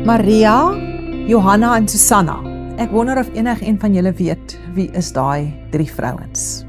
Maria, Johanna en Susanna. Ek wonder of een van julle weet, wie is daai 3 vrouens?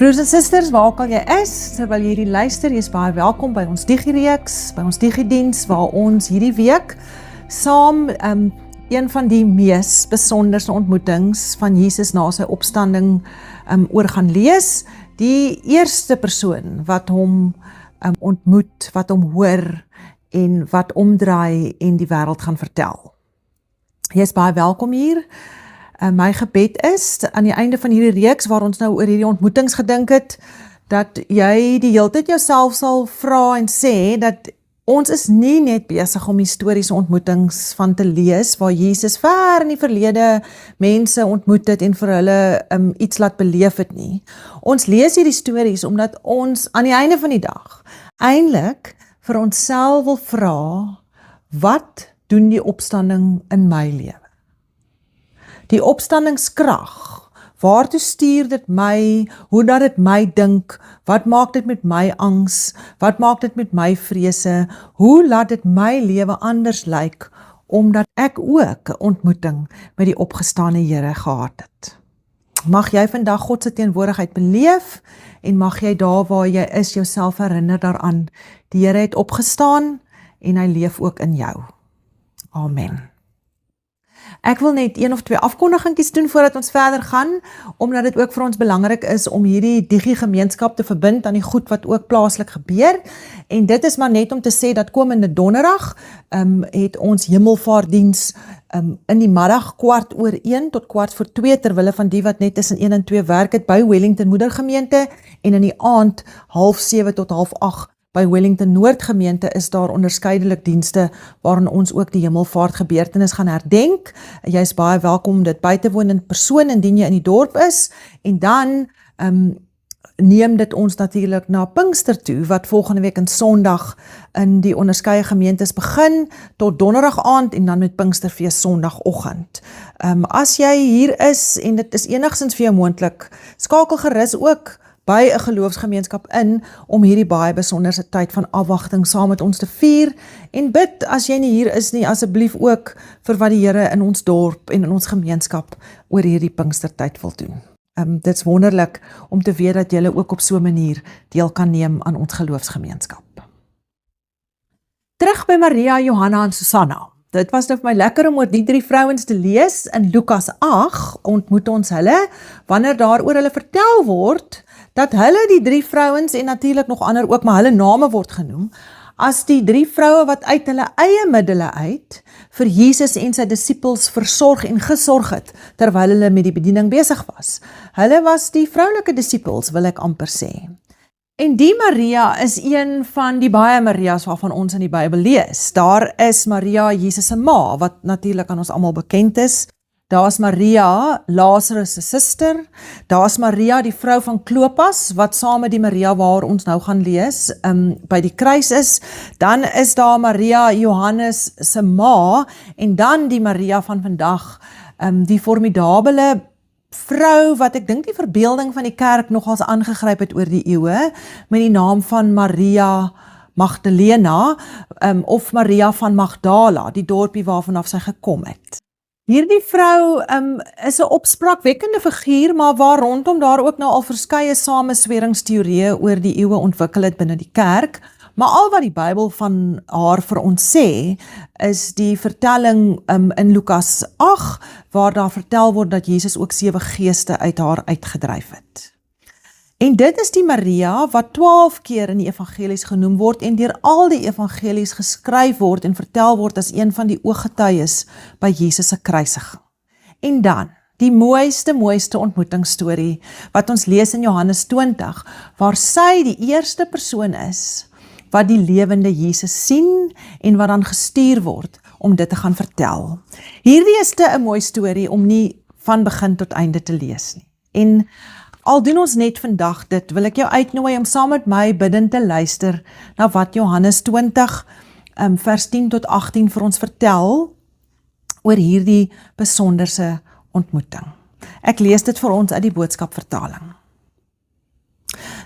Broers en susters, waar ook al jy is, terwyl jy hierdie luister, jy is baie welkom by ons Digireeks, by ons Digidiens, waar ons hierdie week saam een van die mees besonderse ontmoetings van Jesus na sy opstanding oor gaan lees. Die eerste persoon wat hom ontmoet, wat hom hoor en wat omdraai en die wêreld gaan vertel. Jy is baie welkom hier. My gebed is, aan die einde van hierdie reeks, waar ons nou oor hierdie ontmoetings gedink het, dat jy die hele tyd jouself sal vra en sê, dat ons is nie net besig om historiese ontmoetings van te lees, waar Jesus ver in die verlede mense ontmoet het en vir hulle iets laat beleef het nie. Ons lees hierdie stories omdat ons aan die einde van die dag eintlik vir onsself wil vra, wat doen die opstanding in my lewe? Die opstandingskrag, waartoe stuur dit my, hoe dat dit my dink, wat maak dit met my angs, wat maak dit met my vrese, hoe laat dit my lewe anders lyk, omdat ek ook 'n ontmoeting met die opgestane Here gehad het. Mag jy vandag God se teenwoordigheid beleef, en mag jy daar waar jy is, jouself herinner daaraan, die Here het opgestaan, en hy leef ook in jou. Amen. Ek wil net 1 of 2 afkondigingkies doen voordat ons verder gaan, omdat dit ook vir ons belangrik is om hierdie digi-gemeenskap te verbind aan die goed wat ook plaaslik gebeur. En dit is maar net om te sê dat komende donderdag het ons hemelvaartdiens in die middag 1:15 tot 1:45, terwille van die wat net tussen 1 en 2 werk het by Wellington Moedergemeente, en in die aand 7:30 tot 7:30 by Wellington Noordgemeente is daar onderskeidelik dienste waarin ons ook die hemelvaart gebeurtenis gaan herdenk. Jy is baie welkom om dit by te woon in persoon indien jy in die dorp is, en dan neem dit ons natuurlik na Pinkster toe, wat volgende week in Sondag in die onderskeie gemeentes begin, tot donderdag aand en dan met Pinksterfees Sondagoggend. As jy hier is en dit is enigstens vir jou moontlik, skakel gerus ook by 'n geloofsgemeenskap in, om hierdie baie besonderse tyd van afwagting saam met ons te vier, en bid, as jy nie hier is nie, asseblief ook vir wat die Here in ons dorp en in ons gemeenskap oor hierdie Pinkstertyd wil doen. Dit is wonderlik om te weet dat julle ook op so 'n manier deel kan neem aan ons geloofsgemeenskap. Terug by Maria, Johanna en Susanna. Dit was nou vir my lekker om oor die 3 vrouens te lees. In Lukas 8 ontmoet ons hulle, wanneer daar oor hulle vertel word, dat hulle die 3 vrouens, en natuurlik nog ander ook, maar hulle name word genoem, as die 3 vroue wat uit hulle eie middele uit, vir Jesus en sy disippels versorg en gesorg het, terwyl hulle met die bediening besig was. Hulle was die vroulike disippels, wil ek amper sê. En die Maria is een van die baie Marias waarvan ons in die Bybel lees. Daar is Maria, Jesus se ma, wat natuurlik aan ons almal bekend is. Daar is Maria, Lazarus se suster. Daar is Maria, die vrou van Klopas, wat saam met die Maria waar ons nou gaan lees, by die kruis is. Dan is daar Maria, Johannes se ma, en dan die Maria van vandag, die formidabele vrou wat ek dink die verbeelding van die kerk nogals aangegryp het oor die eeue, met die naam van Maria Magdalena, of Maria van Magdala, die dorpie waarvanaf sy gekom het. Hierdie vrou is 'n opspraakwekkende figuur, maar waar rondom daar ook nou al verskeie samesweringsteorieë oor die eeue ontwikkel het binne die kerk. Maar al wat die Bybel van haar vir ons sê, is die vertelling in Lukas 8, waar daar vertel word dat Jesus ook 7 geeste uit haar uitgedryf het. En dit is die Maria wat 12 keer in die evangelies genoem word, en deur al die evangelies geskryf word en vertel word as een van die ooggetuies by Jesus se kruisiging. En dan, die mooiste ontmoetingsstorie, wat ons lees in Johannes 20, waar sy die eerste persoon is, wat die lewende Jesus sien, en wat dan gestuur word, om dit te gaan vertel. Hierdie is te 'n mooi storie, om nie van begin tot einde te lees nie. En al doen ons net vandag dit, wil ek jou uitnooi om saam met my bidend te luister, na wat Johannes 20, vers 10 tot 18 vir ons vertel, oor hierdie besonderse ontmoeting. Ek lees dit vir ons uit die boodskapvertaling.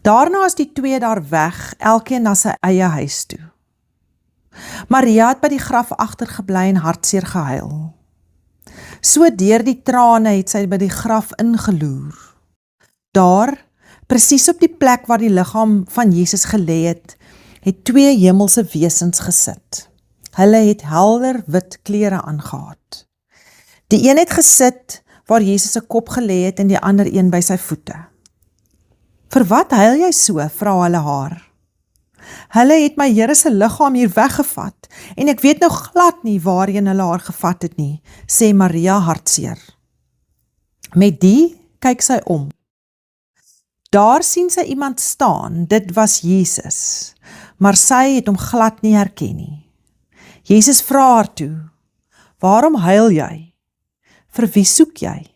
Daarna is die 2 daar weg, elkeen na sy eie huis toe. Maria het by die graf agtergebly en hartseer gehuil. So deur die trane het sy by die graf ingeloer. Daar, presies op die plek waar die liggaam van Jesus gelê het, het twee hemelse wesens gesit. Hulle het helder wit klere aangehad. Die een het gesit waar Jesus se kop gelê het en die ander een by sy voete. Vir wat huil jy so, vra hulle haar. Hulle het my Here se liggaam hier weggevat en ek weet nou glad nie waarheen hulle haar gevat het nie, sê Maria hartseer. Met die kyk sy om. Daar sien sy iemand staan, dit was Jesus, maar sy het hom glad nie herken nie. Jesus vra haar toe, waarom huil jy? Vir wie soek jy?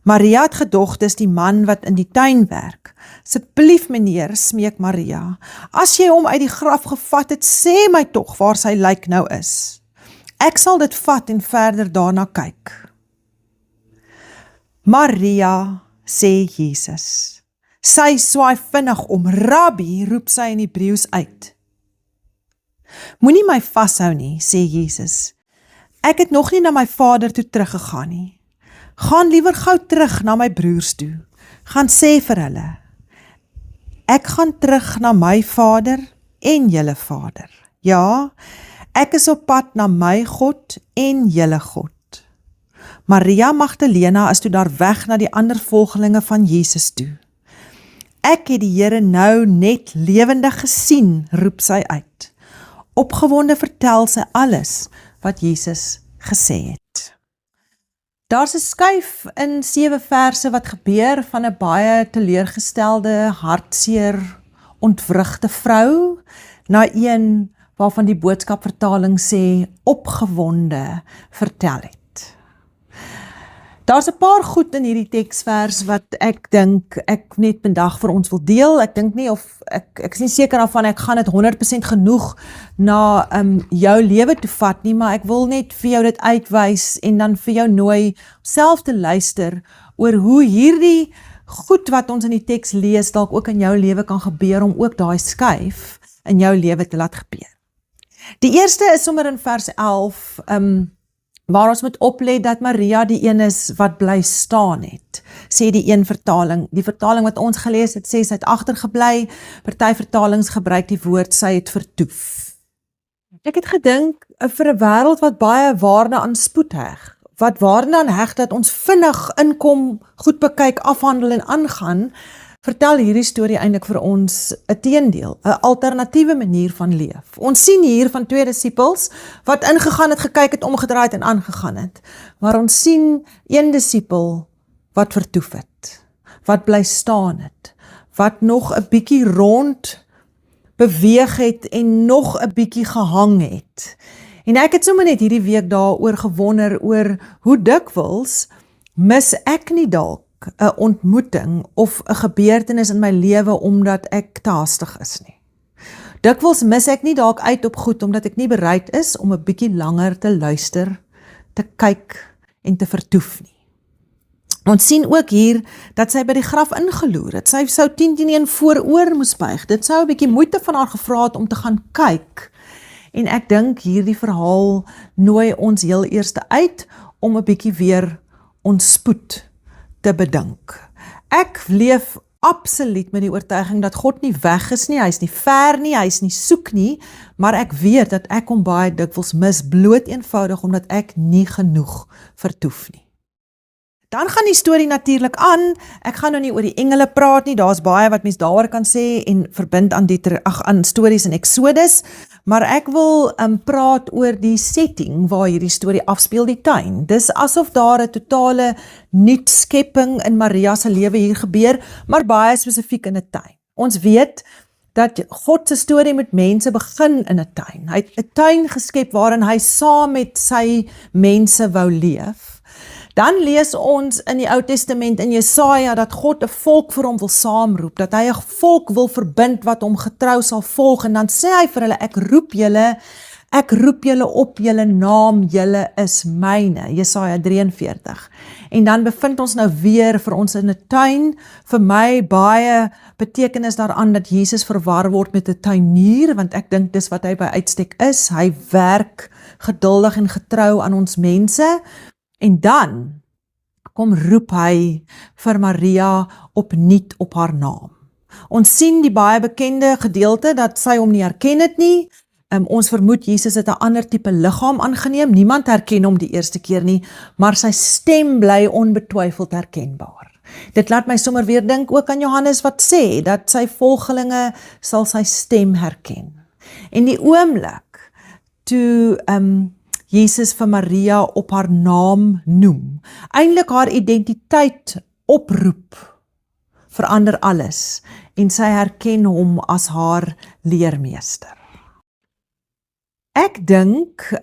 Maria het gedog, dis die man wat in die tuin werk. Asseblief meneer, smeek Maria, as jy hom uit die graf gevat het, sê my tog waar sy lijk nou is. Ek sal dit vat en verder daarna kyk. Maria, sê Jesus. Sy swaai vinnig om, Rabbi, roep sy in Hebreëus uit. Moenie my vashou nie, sê Jesus. Ek het nog nie na my vader toe teruggegaan nie. Gaan liewer gou terug na my broers toe. Gaan sê vir hulle, ek gaan terug na my vader en julle vader. Ja, ek is op pad na my God en julle God. Maria Magdalena is toe daar weg na die ander volgelinge van Jesus toe. Ek het die Here nou net lewendig gesien, roep sy uit. Opgewonde vertel sy alles wat Jesus gesê het. Daar's 'n skuif in 7 verse wat gebeur van 'n baie teleurgestelde, hartseer, ontwrigte vrou na een waarvan die boodskapvertaling sê opgewonde vertel het. Daar's 'n paar goed in hierdie teksvers wat ek dink ek net vandag vir ons wil deel. Ek dink nie of ek is nie seker daarvan ek gaan dit 100% genoeg na jou lewe toe vat nie, maar ek wil net vir jou dit uitwys en dan vir jou nooi self te luister oor hoe hierdie goed wat ons in die teks lees dalk ook in jou lewe kan gebeur om ook daai skuif in jou lewe te laat gebeur. Die eerste is sommer in vers 11 waar ons moet oplet dat Maria die een is wat bly staan het, sê die een vertaling. Die vertaling wat ons gelees het, sê sy het agtergebly, party vertalings gebruik die woord sy het vertoef. Ek het gedink, vir 'n wêreld wat baie waarde aan spoed heg, wat waarde aan heg dat ons vinnig inkom, goed bekyk, afhandel en aangaan, vertel hierdie storie eintlik vir ons 'n teendeel, 'n alternatiewe manier van leef. Ons sien hier van 2 disippels wat ingegaan het, gekyk het, omgedraai het en aangegaan het. Maar ons sien een disipel wat vertoef het, wat bly staan het, wat nog 'n bietjie rond beweeg het en nog 'n bietjie gehang het. En ek het sommer net hierdie week daaroor gewonder oor hoe dikwels mis ek nie dalk 'n ontmoeting of 'n gebeurtenis in my lewe omdat ek te haastig is nie. Dikwels mis ek nie dalk uit op goed omdat ek nie bereid is om 'n bietjie langer te luister, te kyk en te vertoef nie. Ons sien ook hier dat sy by die graf ingeloer het. Sy sou 10 vooroor moes buig. Dit sou 'n bietjie moeite van haar gevra het om te gaan kyk. En ek dink hierdie verhaal nooi ons heel eers uit om 'n bietjie weer ons spoed te bedink. Ek leef absoluut met die oortuiging dat God nie weg is nie, hy is nie ver nie, hy is nie soek nie, maar ek weet dat ek hom baie dikwels mis, bloot eenvoudig omdat ek nie genoeg vertoef nie. Dan gaan die storie natuurlik aan. Ek gaan nou nie oor die engele praat nie, daar's baie wat mens daaroor kan sê en verbind aan stories in Exodus, maar ek wil praat oor die setting waar hierdie storie afspeel, die tuin. Dis asof daar 'n totale nuut skepping in Maria se lewe hier gebeur, maar baie spesifiek in 'n tuin. Ons weet dat God se storie met mense begin in 'n tuin. Hy het 'n tuin geskep waarin hy saam met sy mense wou leef. Dan lees ons in die Ou Testament in Jesaja dat God 'n volk vir hom wil saamroep, dat hy 'n volk wil verbind wat hom getrou sal volg, en dan sê hy vir hulle, ek roep julle Ek roep julle op julle naam, julle is myne, Jesaja 43. En dan bevind ons nou weer vir ons in 'n tuin, vir my baie betekenis daaraan dat Jesus verwar word met 'n tuinier, want ek dink dis wat hy by uitstek is, hy werk geduldig en getrou aan ons mense, en dan kom roep hy vir Maria opnuut op haar naam. Ons sien die baie bekende gedeelte dat sy hom nie herken het nie. Ons vermoed Jesus het 'n ander tipe liggaam aangeneem. Niemand herken hom die eerste keer nie, maar sy stem bly onbetwyfeld herkenbaar. Dit laat my sommer weer dink ook aan Johannes wat sê dat sy volgelinge sal sy stem herken. En die oomblik toe Jesus vir Maria op haar naam noem, eintlik haar identiteit oproep, verander alles en sy herken hom as haar leermeester. Ek dink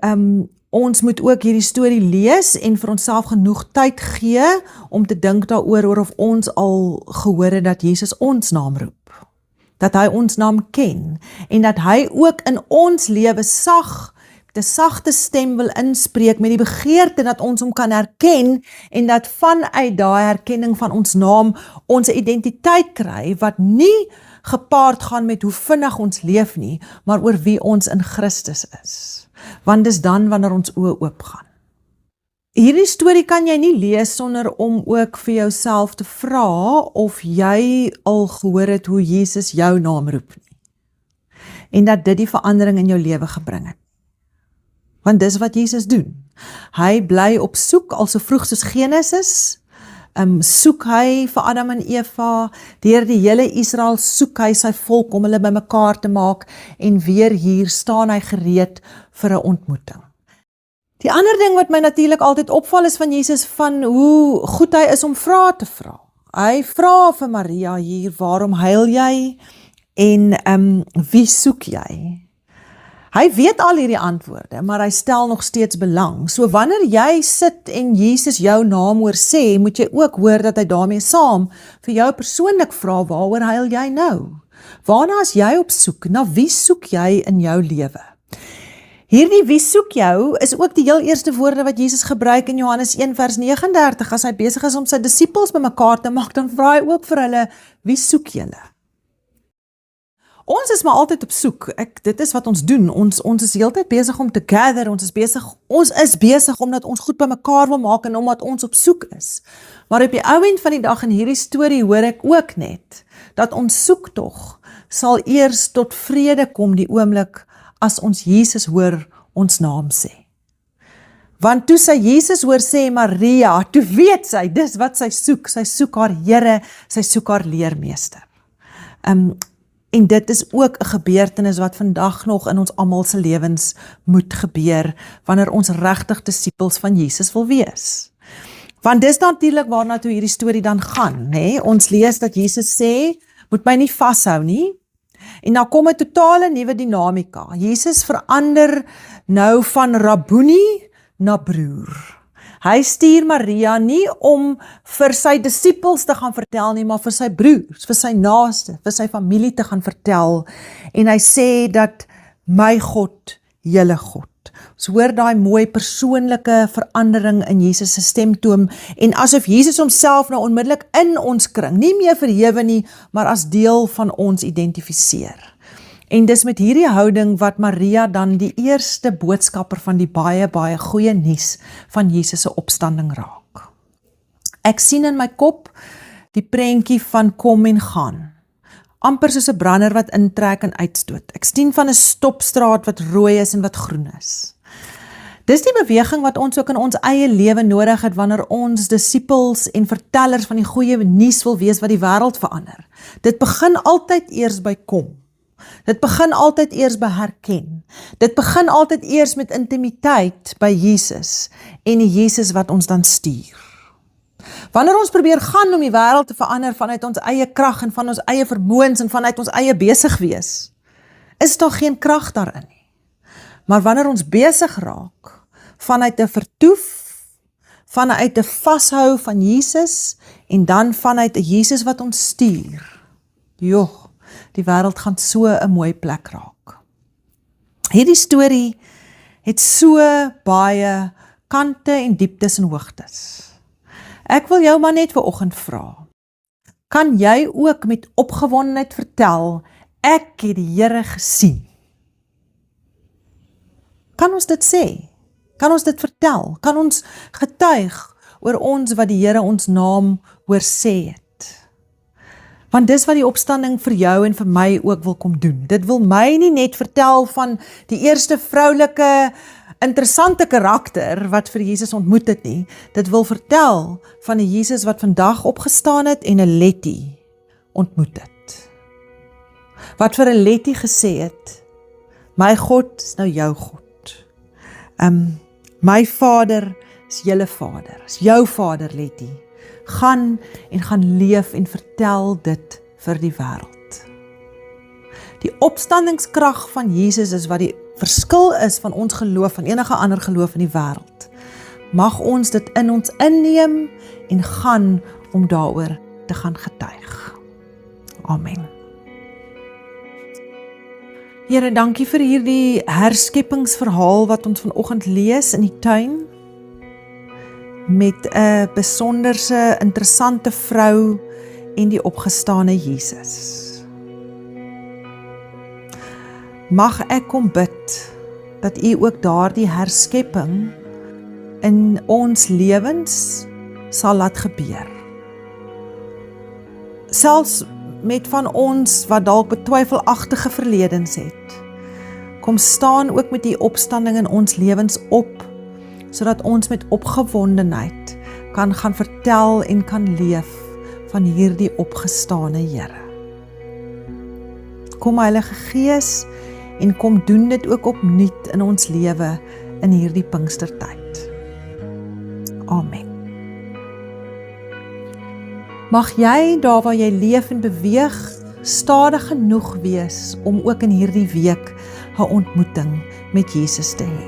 ons moet ook hierdie storie lees en vir onsself genoeg tyd gee om te dink daaroor of ons al gehoor het dat Jesus ons naam roep. Dat hy ons naam ken en dat hy ook in ons lewe met 'n sagte stem wil inspreek met die begeerte dat ons hom kan herken en dat vanuit daai herkenning van ons naam ons 'n identiteit kry wat nie gepaard gaan met hoe vinnig ons leef nie, maar oor wie ons in Christus is. Want dis dan wanneer ons oë oopgaan. Hierdie storie kan jy nie lees sonder om ook vir jouself te vra of jy al gehoor het hoe Jesus jou naam roep nie. En dat dit die verandering in jou lewe gebring het. Want dis wat Jesus doen. Hy bly op soek al so vroeg soos Genesis. Soek hy vir Adam en Eva, deur die hele Israel soek hy sy volk om hulle bymekaar te maak en weer hier staan hy gereed vir 'n ontmoeting. Die ander ding wat my natuurlik altyd opval is van Jesus, van hoe goed hy is om vrae te vra. Hy vra vir Maria hier, waarom huil jy en wie soek jy? Hy weet al hierdie antwoorde, maar hy stel nog steeds belang. So wanneer jy sit en Jesus jou naam hoor sê, moet jy ook hoor dat hy daarmee saam vir jou persoonlik vra, waaroor huil jy nou? Waarna is jy op soek? Na wie soek jy in jou lewe? Hierdie wie soek jou is ook die heel eerste woorde wat Jesus gebruik in Johannes 1 vers 39. As hy besig is om sy disippels bymekaar te maak, dan vra hy ook vir hulle, wie soek julle? Ons is maar altyd op soek. Dit is wat ons doen. Ons is heeltyd besig om te gather, ons is besig omdat ons goed by mekaar wil maak en omdat ons op soek is. Maar op die ou end van die dag in hierdie storie hoor ek ook net, dat ons soektog sal eers tot vrede kom die oomblik as ons Jesus hoor ons naam sê. Want toe sy Jesus hoor sê Maria, toe weet sy, dis wat sy soek haar Here, sy soek haar leermeester. En dit is ook 'n gebeurtenis wat vandag nog in ons almal se lewens moet gebeur, wanneer ons regtig disippels van Jesus wil wees. Want dis natuurlik waarna toe hierdie storie dan gaan, né? Ons lees dat Jesus sê, moet my nie vashou nie. En dan kom 'n totale nuwe dinamika. Jesus verander nou van Rabboni na broer. Hy stuur Maria nie om vir sy disippels te gaan vertel nie, maar vir sy broers, vir sy naaste, vir sy familie te gaan vertel. En hy sê dat my God, julle God. Ons hoor daai mooi persoonlike verandering in Jesus se stemtoon en asof Jesus homself nou onmiddellik in ons kring, nie meer verhewe nie, maar as deel van ons identifiseer. En dis met hierdie houding wat Maria dan die eerste boodskapper van die baie, baie goeie nuus van Jesus se opstanding raak. Ek sien in my kop die prentjie van kom en gaan. Amper soos 'n brander wat intrek en uitstoot. Ek sien van 'n stopstraat wat rooi is en wat groen is. Dis die beweging wat ons ook in ons eie lewe nodig het wanneer ons disippels en vertellers van die goeie nuus wil wees wat die wêreld verander. Dit begin altyd eers by kom. Dit begin altyd eers by herken. Dit begin altyd eers met intimiteit by Jesus en die Jesus wat ons dan stuur. Wanneer ons probeer gaan om die wêreld te verander vanuit ons eie krag en van ons eie vermoëns en vanuit ons eie besig wees, is daar geen krag daarin nie. Maar wanneer ons besig raak vanuit 'n vertoef, vanuit 'n vashou van Jesus en dan vanuit 'n Jesus wat ons stuur, die wêreld gaan so 'n mooi plek raak. Hierdie storie het so baie kante en dieptes en hoogtes. Ek wil jou maar net vanoggend vra, kan jy ook met opgewondenheid vertel, ek het die Here gesien? Kan ons dit sê? Kan ons dit vertel? Kan ons getuig oor ons wat die Here ons naam hoor sê het? Want dis wat die opstanding vir jou en vir my ook wil kom doen. Dit wil my nie net vertel van die eerste vroulike, interessante karakter wat vir Jesus ontmoet het nie. Dit wil vertel van die Jesus wat vandag opgestaan het en 'n Letty ontmoet het. Wat vir 'n Letty gesê het, my God is nou jou God. My Vader is julle Vader, is jou Vader Letty. Gaan en gaan leef en vertel dit vir die wêreld. Die opstandingskrag van Jesus is wat die verskil is van ons geloof, van enige ander geloof in die wêreld. Mag ons dit in ons inneem en gaan om daaroor te gaan getuig. Amen. Here, dankie vir hierdie herskepingsverhaal wat ons vanoggend lees in die tuin, met 'n besonderse, interessante vrou en die opgestane Jesus. Mag ek kom bid, dat U ook daardie herskepping in ons lewens sal laat gebeur. Selfs met van ons wat dalk betwyfelagtige verledens het, kom staan ook met die opstanding in ons lewens op, sodat ons met opgewondenheid kan gaan vertel en kan leef van hierdie opgestane Here. Kom Heilige Gees en kom doen dit ook opnuut in ons lewe in hierdie Pinkstertyd. Amen. Mag jy daar waar jy leef en beweeg stadig genoeg wees om ook in hierdie week 'n ontmoeting met Jesus te hê.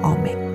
Amen.